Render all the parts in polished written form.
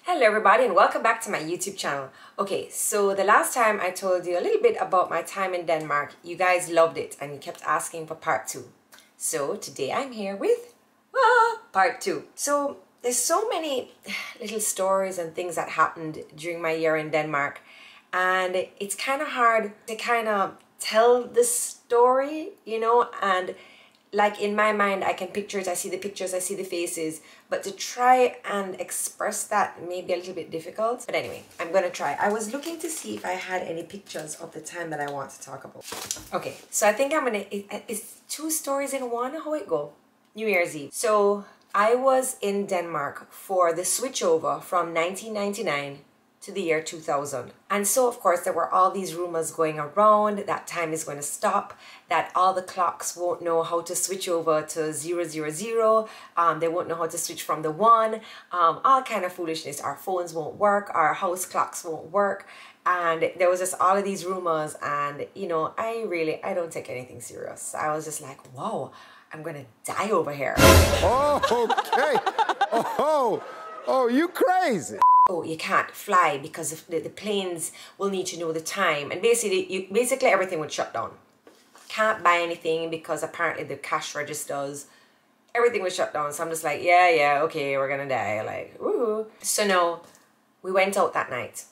Hello everybody and welcome back to my YouTube channel. Okay, so the last time I told you a little bit about my time in Denmark, you guys loved it and you kept asking for part 2. So today I'm here with part 2. So there's so many little stories and things that happened during my year in Denmark, and it's kind of hard to kind of tell the story, and like in my mind I can picture it, I see the pictures, I see the faces, but to try and express that may be a little bit difficult. But anyway, I'm gonna try. I was looking to see if I had any pictures of the time that I want to talk about. Okay, so I think I'm gonna, it's 2 stories in one. How it go? New Year's Eve. So I was in Denmark for the switchover from 1999 to the year 2000. And so of course there were all these rumors going around that time is going to stop, that all the clocks won't know how to switch over to 000, they won't know how to switch from the 1, all kind of foolishness. Our phones won't work, our house clocks won't work, and there was just all of these rumors, and I don't take anything serious. I was just like, whoa, I'm gonna die over here. Oh, okay. Oh, you crazy. Oh, you can't fly because the planes will need to know the time, and basically everything would shut down. Can't buy anything because apparently the cash registers, everything was shut down. So I'm just like, yeah, okay, we're gonna die, like, woohoo. So no, we went out that night.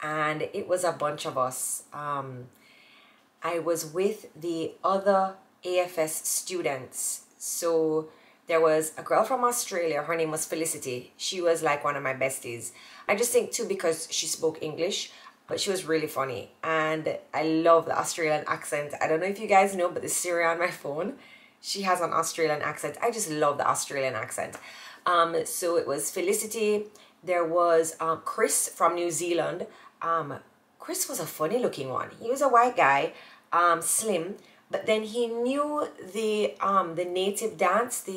And it was a bunch of us. I was with the other AFS students. So there was a girl from Australia, her name was Felicity. She was like one of my besties. I just think too because she spoke English, but she was really funny. And I love the Australian accent. I don't know if you guys know, but the Siri on my phone, she has an Australian accent. I just love the Australian accent. So it was Felicity. There was Chris from New Zealand. Chris was a funny looking one. He was a white guy, slim. But then he knew the native dance,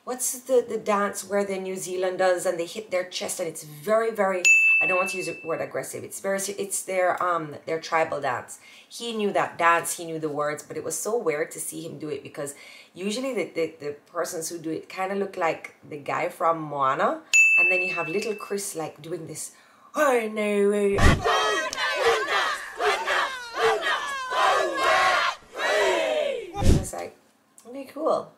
what's the dance where the New Zealanders and they hit their chest, and it's very, very, I don't want to use the word aggressive. It's their tribal dance. He knew that dance, he knew the words, but it was so weird to see him do it because usually the persons who do it kind of look like the guy from Moana, and then you have little Chris like doing this. Oh no. Like, okay, cool.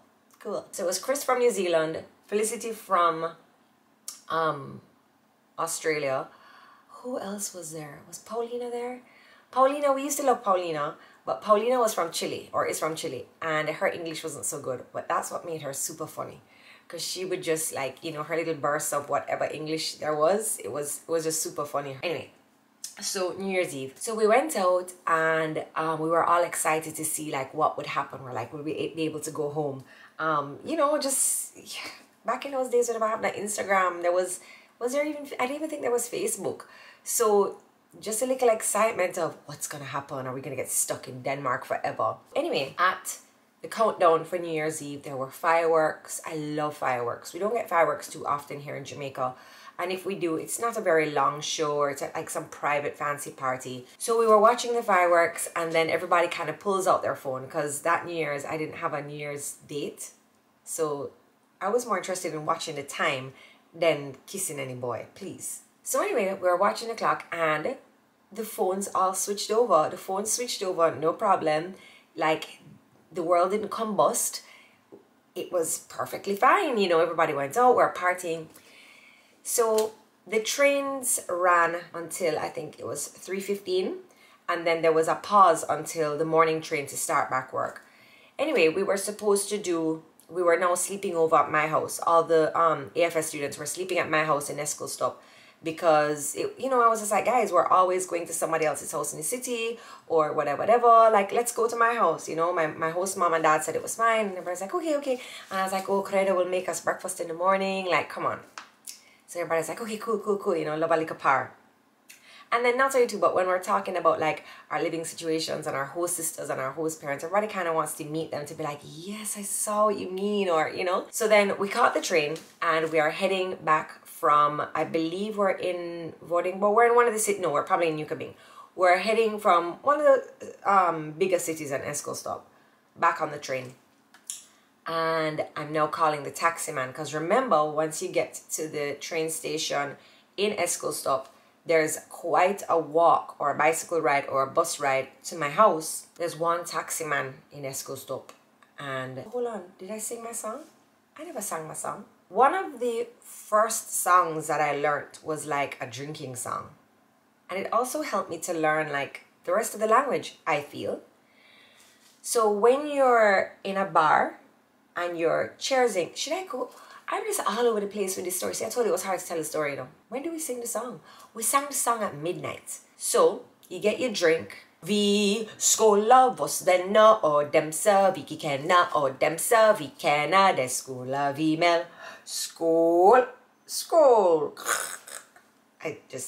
So it was Chris from New Zealand, Felicity from Australia. Who else was there? Was Paulina there? Paulina, we used to love Paulina, but Paulina was from Chile, or is from Chile, and her English wasn't so good, but that's what made her super funny, because she would just like, her little bursts of whatever English there was, it was just super funny. Anyway, so New Year's Eve, so we went out and we were all excited to see like what would happen. We're like, will we be able to go home? Just back in those days when I had that Instagram, was there even, I didn't even think there was Facebook. So just a little excitement of what's gonna happen. Are we gonna get stuck in Denmark forever? Anyway, at the countdown for New Year's Eve, there were fireworks. I love fireworks. We don't get fireworks too often here in Jamaica. And if we do, it's not a very long show, or it's like some private fancy party. So we were watching the fireworks, and then everybody kind of pulls out their phone, because that New Year's, I didn't have a New Year's date. So I was more interested in watching the time than kissing any boy, please. So anyway, we were watching the clock, and the phones all switched over. The phones switched over, no problem. Like, the world didn't combust. It was perfectly fine. Everybody went out, we're partying. So the trains ran until I think it was 3:15, and then there was a pause until the morning train to start back work. Anyway, we were now sleeping over at my house. All the AFS students were sleeping at my house in Escalstop, because I was just like, guys, we're always going to somebody else's house in the city or whatever, like, let's go to my house. My host mom and dad said it was fine, and everybody's like, okay, and I was like, oh, Credo will make us breakfast in the morning, like, come on. So everybody's like, okay, cool, love a lick par. And then not only too, but when we're talking about like our living situations and our host sisters and our host parents, everybody kind of wants to meet them to be like, yes, I saw what you mean, or, So then we caught the train, and we are heading back from, I believe we're in Vordingborg. We're in one of the cities, no, we're probably in Newcoming. We're heading from one of the bigger cities in Escalstop back on the train. And I'm now calling the taxi man, because remember, once you get to the train station in Escostop, there's quite a walk or a bicycle ride or a bus ride to my house. There's one taxi man in Escostop. And hold on, did I sing my song? I never sang my song. One of the first songs that I learned was like a drinking song. And it also helped me to learn like the rest of the language, I feel. So when you're in a bar and you're cheersing, should I go? I'm just all over the place with this story. See, I told you it was hard to tell the story, though. When do we sing the song? We sang the song at midnight. So you get your drink. Vi skola vos vänner och dem så vi känna och dem så vi känna det skola vi med. Skål, skål.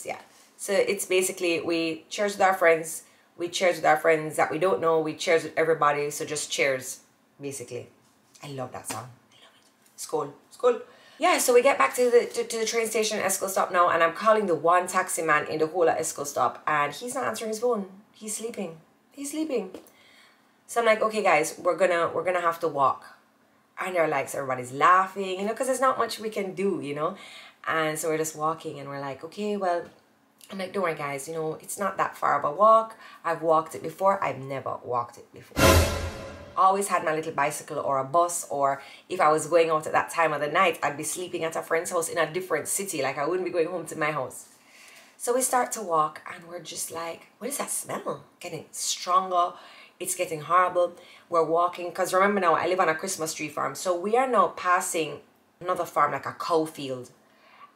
Yeah. So it's basically we cheers with our friends. We cheers with our friends that we don't know. We cheers with everybody. So just cheers, basically. I love that song. I love it. Skål, skål. Yeah, so we get back to the train station at Escostop now, and I'm calling the one taxi man in the whole of Escostop, and he's not answering his phone. He's sleeping. He's sleeping. So I'm like, okay, guys, we're gonna have to walk. And they're like, so everybody's laughing, you know, because there's not much we can do, you know. And so we're just walking, and we're like, okay, well, I'm like, don't worry, guys, you know, it's not that far of a walk. I've walked it before. I've never walked it before. Always had my little bicycle or a bus, or if I was going out at that time of the night, I'd be sleeping at a friend's house in a different city. Like I wouldn't be going home to my house. So we start to walk, and we're just like, what is that smell? Getting stronger. It's getting horrible. We're walking, because remember now, I live on a Christmas tree farm. So we are now passing another farm, like a cow field.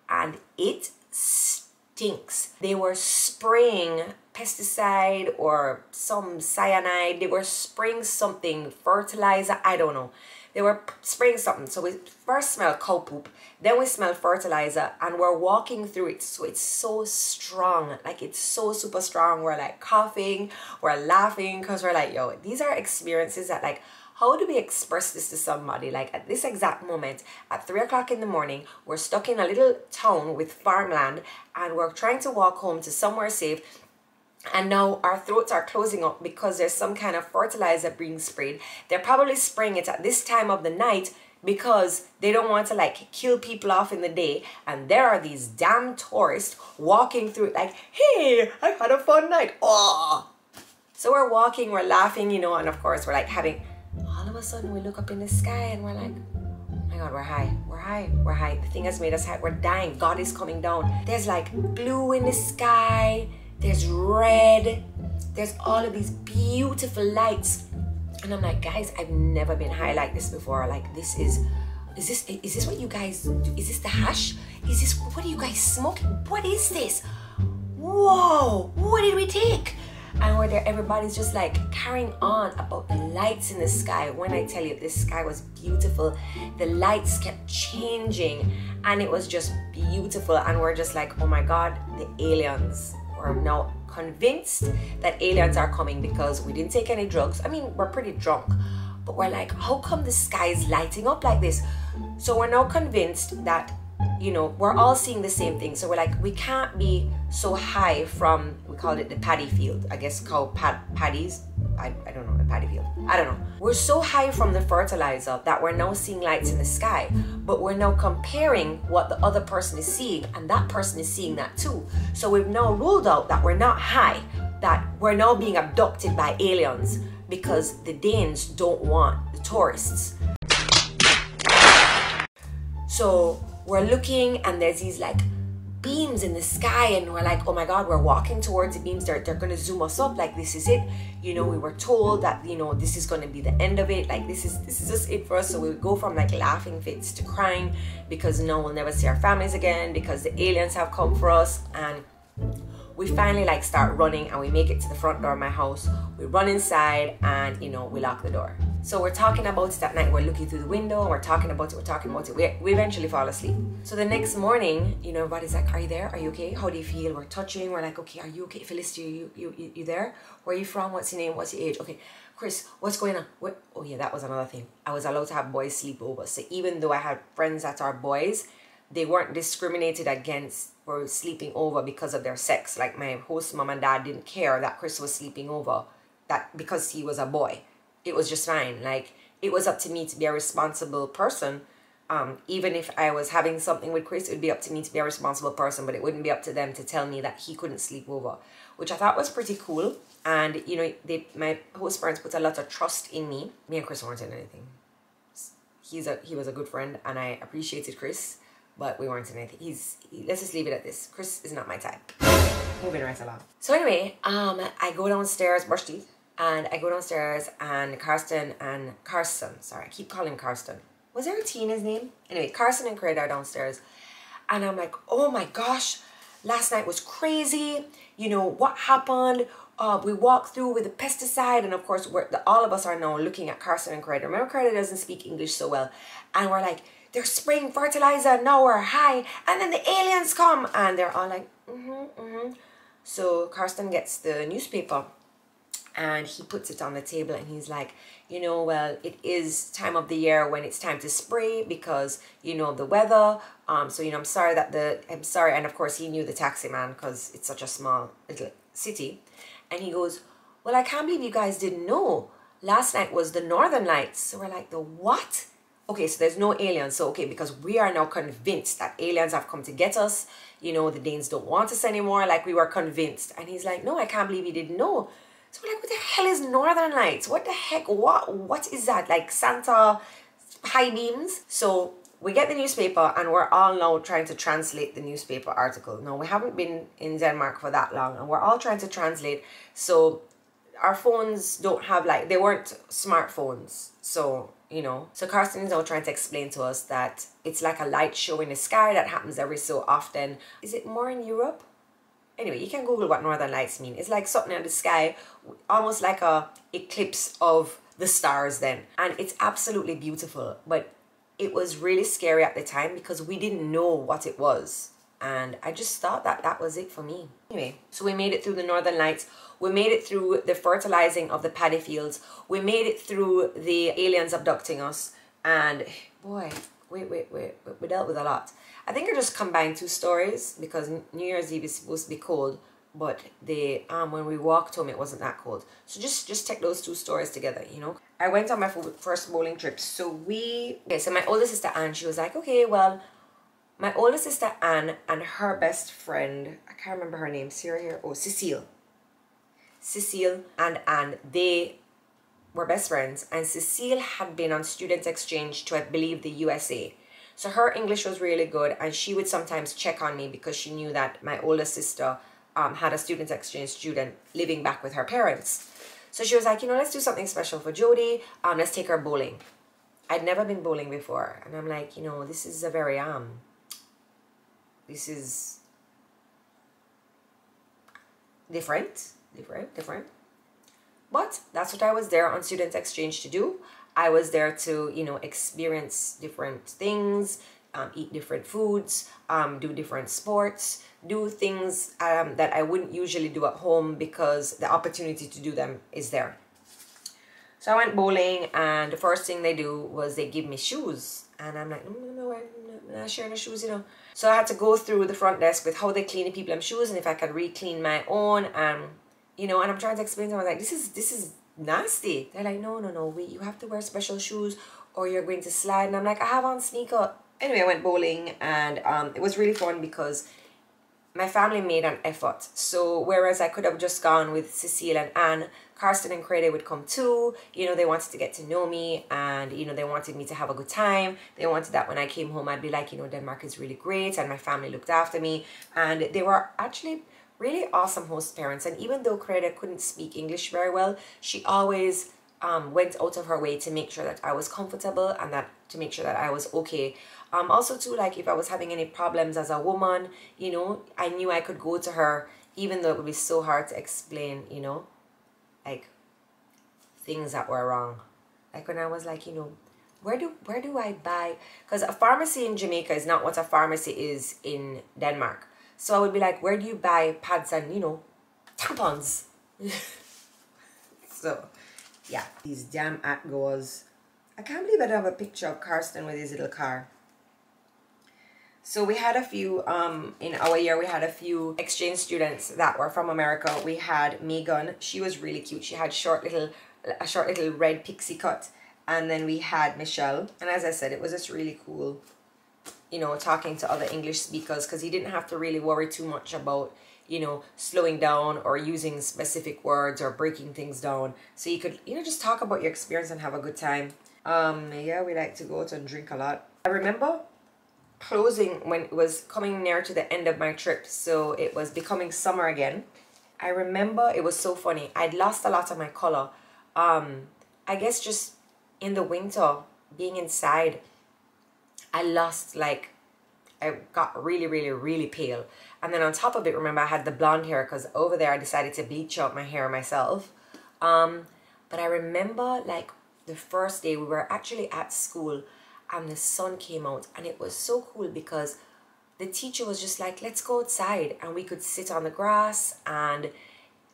And it stinks. They were spraying pesticide or some cyanide. They were spraying something, fertilizer, I don't know. They were spraying something. So we first smell cow poop, then we smell fertilizer, and we're walking through it. So it's so strong, like it's so super strong. We're like coughing, we're laughing, because we're like, yo, these are experiences that like, how do we express this to somebody? Like at this exact moment, at 3 o'clock in the morning, we're stuck in a little town with farmland, and we're trying to walk home to somewhere safe. And now our throats are closing up because there's some kind of fertilizer being sprayed. They're probably spraying it at this time of the night because they don't want to like kill people off in the day. And there are these damn tourists walking through it like, hey, I've had a fun night. Oh. So we're walking, we're laughing, you know, and of course we're like having, all of a sudden we look up in the sky and we're like, oh my God, we're high, we're high, we're high. The thing has made us high, we're dying. God is coming down. There's like blue in the sky. There's red, there's all of these beautiful lights. And I'm like, guys, I've never been high like this before. Like is this what you guys do? Is this the hash? Is this, what are you guys smoking? What is this? Whoa, what did we take? And we're there, everybody's just like carrying on about the lights in the sky. When I tell you, this sky was beautiful. The lights kept changing and it was just beautiful. And we're just like, oh my God, the aliens. We're now convinced that aliens are coming because we didn't take any drugs. I mean, we're pretty drunk, but we're like, how come the sky is lighting up like this? So we're now convinced that, you know, we're all seeing the same thing. So we're like, we can't be so high from, we called it the paddy field. I guess cow paddies. I don't know, the paddy field. I don't know. We're so high from the fertilizer that we're now seeing lights in the sky, but we're now comparing what the other person is seeing, and that person is seeing that too. So we've now ruled out that we're not high, that we're now being abducted by aliens because the Danes don't want the tourists. So we're looking and there's these like beams in the sky, and we're like, oh my God, we're walking towards the beams. They're gonna zoom us up, like this is it. You know, we were told that, you know, this is gonna be the end of it, like this is just it for us. So we go from like laughing fits to crying because no, we'll never see our families again because the aliens have come for us. And we finally like start running and we make it to the front door of my house. We run inside and, you know, we lock the door. So we're talking about it at night. We're looking through the window. We're talking about it. We eventually fall asleep. So the next morning, you know, everybody's like, are you there? Are you okay? How do you feel? We're touching. We're like, okay, are you okay? Felicity, you there? Where are you from? What's your name? What's your age? Okay, Chris, what's going on? What? Oh yeah, that was another thing. I was allowed to have boys sleep over. So even though I had friends that are boys, they weren't discriminated against for sleeping over because of their sex. Like my host mom and dad didn't care that Chris was sleeping over, that because he was a boy. It was just fine. Like it was up to me to be a responsible person. Even if I was having something with Chris, it would be up to me to be a responsible person, but it wouldn't be up to them to tell me that he couldn't sleep over, which I thought was pretty cool. And, you know, my host parents put a lot of trust in me. Me and Chris weren't in anything. He was a good friend, and I appreciated Chris, but we weren't in anything. Let's just leave it at this. Chris is not my type. Moving right along. So anyway, I go downstairs, brush teeth, and I go downstairs, and Carson, sorry, I keep calling him Carson. Was there a T in his name? Anyway, Carson and Craig are downstairs. And I'm like, oh my gosh, last night was crazy. You know, what happened? We walked through with the pesticide. And of course, all of us are now looking at Carson and Craig. Remember, Craig doesn't speak English so well. And we're like, they're spraying fertilizer. Now we're high. And then the aliens come. And they're all like, So Carson gets the newspaper. And he puts it on the table and he's like, you know, well, it is time of the year when it's time to spray because, you know, the weather. So, you know, I'm sorry. And of course, he knew the taxi man because it's such a small little city. And he goes, well, I can't believe you guys didn't know. Last night was the Northern Lights. So we're like, the what? Okay, so there's no aliens. So, okay, because we are now convinced that aliens have come to get us. You know, the Danes don't want us anymore. Like, we were convinced. And he's like, no, I can't believe you didn't know. So we're like, what the hell is Northern Lights? What the heck? What is that? Like Santa high beams? So we get the newspaper and we're all now trying to translate the newspaper article. Now, we haven't been in Denmark for that long and we're all trying to translate. So our phones don't have they weren't smartphones. So, you know, so Carsten is now trying to explain to us that it's like a light show in the sky that happens every so often. Is it more in Europe? Anyway, you can Google what Northern Lights mean. It's like something in the sky, almost like a eclipse of the stars then. And it's absolutely beautiful. But it was really scary at the time because we didn't know what it was. And I just thought that that was it for me. Anyway, so we made it through the Northern Lights. We made it through the fertilizing of the paddy fields. We made it through the aliens abducting us. And boy, we dealt with a lot. I think I just combined two stories because New Year's Eve is supposed to be cold, but when we walked home, it wasn't that cold. So just take those two stories together, you know. I went on my first bowling trip. So my older sister Anne, she was like, okay, well, my older sister Anne and her best friend, I can't remember her name, Cecile and Anne, they were best friends, and Cecile had been on student exchange to, I believe, the USA. So her English was really good, and she would sometimes check on me because she knew that my older sister had a student exchange student living back with her parents. So she was like, you know, let's do something special for Jodi. Let's take her bowling. I'd never been bowling before, and I'm like, you know, this is a very this is different. But that's what I was there on student exchange to do. I was there to, you know, experience different things, eat different foods, do different sports, do things that I wouldn't usually do at home because the opportunity to do them is there. So I went bowling, and the first thing they do was they give me shoes. And I'm like, no, I'm not sharing the shoes, you know. So I had to go through the front desk with how they clean the people shoes and if I could re-clean my own. You know, and I'm trying to explain to them, like, this is nasty. They're like, no, you have to wear special shoes or you're going to slide. And I'm like, I have on sneaker. Anyway, I went bowling, and it was really fun because my family made an effort. So whereas I could have just gone with Cecile and Anne, Carsten and Craig would come too. You know, they wanted to get to know me, and, you know, they wanted me to have a good time. They wanted that when I came home, I'd be like, you know, Denmark is really great, and my family looked after me. And they were actually really awesome host parents. And even though Craig couldn't speak English very well, she always went out of her way to make sure that I was comfortable and to make sure that I was okay. Also too, like, if I was having any problems as a woman, you know, I knew I could go to her, even though it would be so hard to explain, you know, like, things that were wrong. Like when I was like, you know, where do I buy, because a pharmacy in Jamaica is not what a pharmacy is in Denmark. So I would be like, where do you buy pads and, you know, tampons? So, yeah, these damn outgoers. I can't believe I don't have a picture of Carsten with his little car. So we had a few, in our year, we had a few exchange students that were from America. We had Megan. She was really cute. She had a short little red pixie cut. and then we had Michelle. And as I said, it was just really cool, you know, talking to other English speakers, because he didn't have to really worry too much about, you know, slowing down or using specific words or breaking things down. So you could, you know, just talk about your experience and have a good time. Yeah, we like to go out and drink a lot. I remember closing when it was coming near to the end of my trip, so it was becoming summer again. I remember it was so funny. I'd lost a lot of my color. I guess just in the winter, being inside, I lost, like, I got really, really, really pale. And then on top of it, remember, I had the blonde hair because over there I decided to bleach out my hair myself. But I remember, like, the first day we were actually at school and the sun came out, and it was so cool because the teacher was just like, let's go outside, and we could sit on the grass and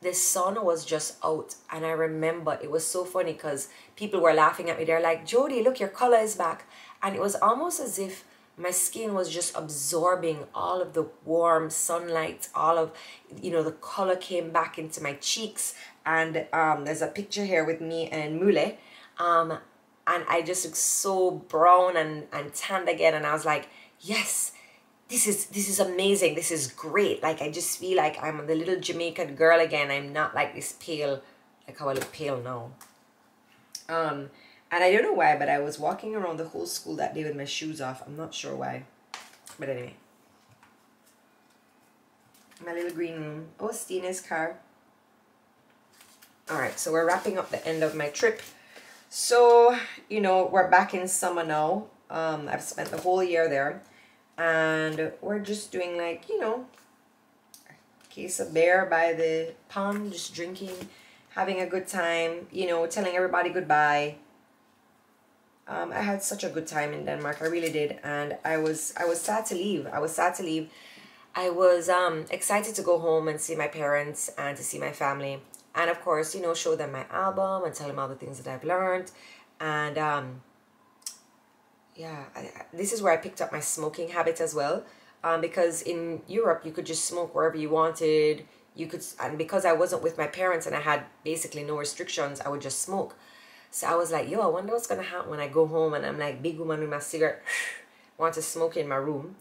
the sun was just out. And I remember it was so funny because people were laughing at me. They're like, Jodi, look, your color is back. And it was almost as if my skin was just absorbing all of the warm sunlight, all of, you know, the color came back into my cheeks. And there's a picture here with me and Mule. And I just looked so brown and tanned again. And I was like, yes, this is amazing. This is great. Like, I just feel like I'm the little Jamaican girl again. I'm not like this pale, like how I look pale now. And I don't know why, but I was walking around the whole school that day with my shoes off. I'm not sure why. But anyway. My little green room. Oh, Stina's car. Alright, so we're wrapping up the end of my trip. So, you know, we're back in summer now. I've spent the whole year there. And we're just doing, like, you know, a case of beer by the pond, just drinking, having a good time, you know, telling everybody goodbye. I had such a good time in Denmark. I really did. And I was sad to leave. I was sad to leave. I was excited to go home and see my parents and to see my family. And of course, you know, show them my album and tell them all the things that I've learned. And yeah, this is where I picked up my smoking habit as well. Because in Europe, you could just smoke wherever you wanted. You could, and because I wasn't with my parents and I had basically no restrictions, I would just smoke. So I was like, yo, I wonder what's going to happen when I go home and I'm like big woman with my cigarette, want to smoke in my room.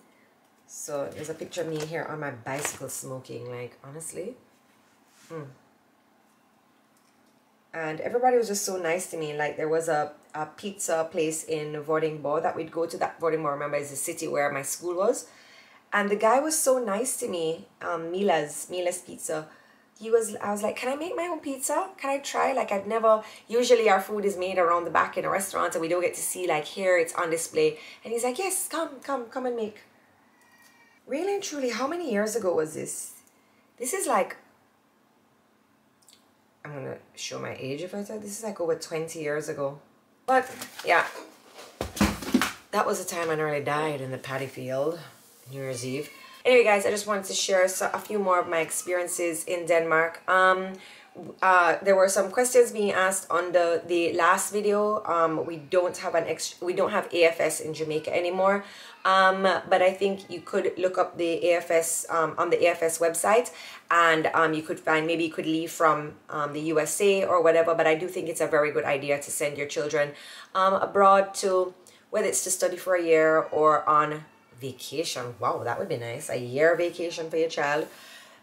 So there's a picture of me here on my bicycle smoking, like, honestly. And everybody was just so nice to me. Like, there was a pizza place in Vordingborg that we'd go to. That Vordingborg, remember, is the city where my school was. And the guy was so nice to me, Mila's Pizza. I was like, can I make my own pizza? Can I try? Like, I've never, usually our food is made around the back in a restaurant and we don't get to see, like, here it's on display. And he's like, yes, come and make. Really and truly, how many years ago was this? This is like, I'm going to show my age if I tell. This is like over 20 years ago. But, yeah. That was the time I nearly died in the paddy field, New Year's Eve. Anyway, guys, I just wanted to share a few more of my experiences in Denmark. There were some questions being asked on the last video. We don't have AFS in Jamaica anymore. But I think you could look up the AFS on the AFS website, and you could find, maybe you could leave from the USA or whatever. But I do think it's a very good idea to send your children abroad, to whether it's to study for a year or on vacation. Wow, that would be nice. A year vacation for your child.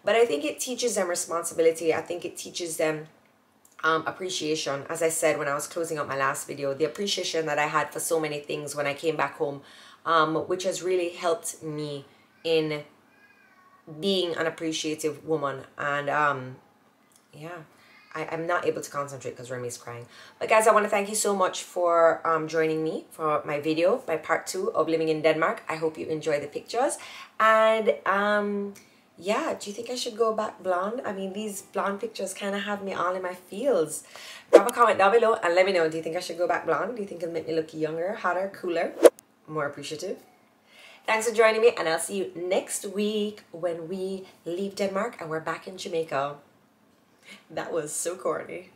But I think it teaches them responsibility. I think it teaches them appreciation. As I said when I was closing up my last video, the appreciation that I had for so many things when I came back home, which has really helped me in being an appreciative woman. And yeah, I'm not able to concentrate because Remy's crying. But guys, I want to thank you so much for joining me for my video, my part 2 of living in Denmark. I hope you enjoy the pictures. And yeah, do you think I should go back blonde? I mean, these blonde pictures kind of have me all in my feels. Drop a comment down below and let me know. Do you think I should go back blonde? Do you think it'll make me look younger, hotter, cooler, more appreciative? Thanks for joining me, and I'll see you next week when we leave Denmark and we're back in Jamaica. That was so corny.